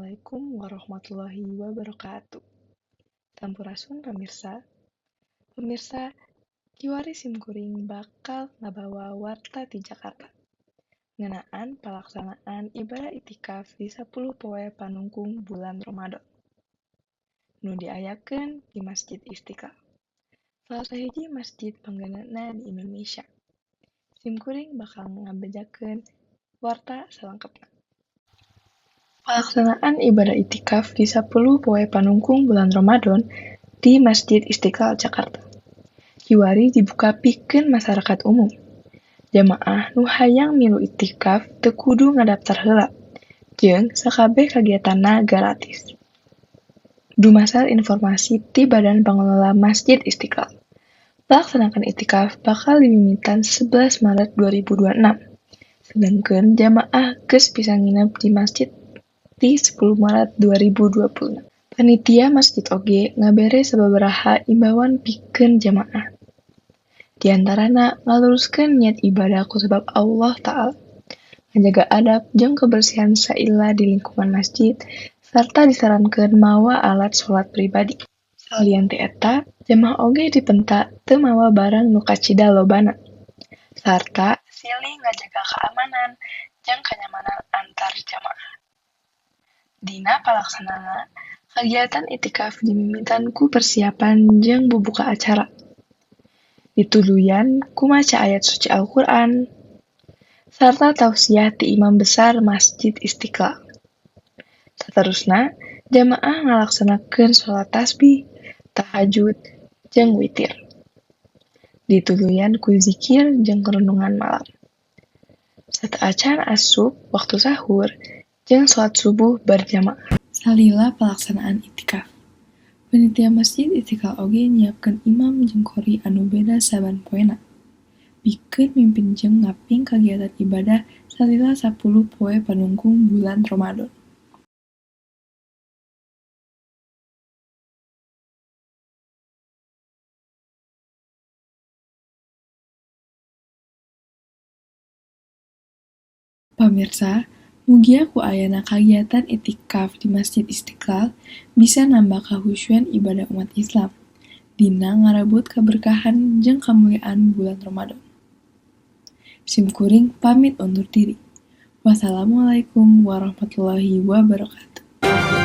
Assalamualaikum warahmatullahi wabarakatuh. Sampurasun pemirsa, kiwari simkuring bakal ngabawa warta di Jakarta. Ngenaan pelaksanaan ibadah itikaf di 10 poe panungkung bulan Ramadan. Nu diayakeun di Masjid Istiqlal. Salah sahiji masjid panggeunana di Indonesia. Simkuring bakal ngabejakeun warta salengkapna. Pelaksanaan ibadah itikaf di 10 poe panungkung bulan Ramadan di Masjid Istiqlal Jakarta. Kiwari dibuka pikeun masyarakat umum. Jamaah nu hayang milu itikaf teu kudu ngadaptar heula, jeung sakabeh kagiatanna gratis. Dumasar informasi ti Badan Pengelola Masjid Istiqlal. Pelaksanaan itikaf bakal dimimitan 11 Maret 2026. Sedangkeun jamaah geus bisa nginep di masjid di 10 Maret 2020. Panitia masjid oge ngabere sababaraha imbauan pikeun jamaah. Di antarana ngaluruskeun niat ibadah ku sabab Allah Ta'ala, menjaga adab jeung kebersihan saila di lingkungan masjid, serta disarankeun mawa alat sholat pribadi. Salian ti eta, jamaah oge dipenta teu mawa barang nu kacida lobana, sarta silih ngajaga keamanan jeung kenyamanan antar jamaah. Dina palaksanaana, kagiatan itikaf dimimitan ku persiapan jeung bubuka acara. Dituluyan ku maca ayat suci Al-Qur'an, sarta tausiah ti Imam Besar Masjid Istiqlal. Saterusna, jamaah ngalaksanakeun sholat tasbih, tahajud, jeung witir. Dituluyan ku zikir jeung renungan malam. Sataacan asup waktu sahur, jeung sholat subuh berjamaah. Salila pelaksanaan itikaf. Panitia Masjid Istiqlal oge nyiapkeun imam jeung qori anu beda saban poena. Pikeun mimpin jeung ngaping kagiatan ibadah salila 10 poe panungkung bulan Ramadan. Pamirsa, mugia ku ayana kagiatan itikaf di Masjid Istiqlal bisa nambah kahusyuan ibadah umat Islam dina ngarebut keberkahan jeung kamuliaan bulan Ramadan. Simkuring pamit undur diri. Wassalamualaikum warahmatullahi wabarakatuh.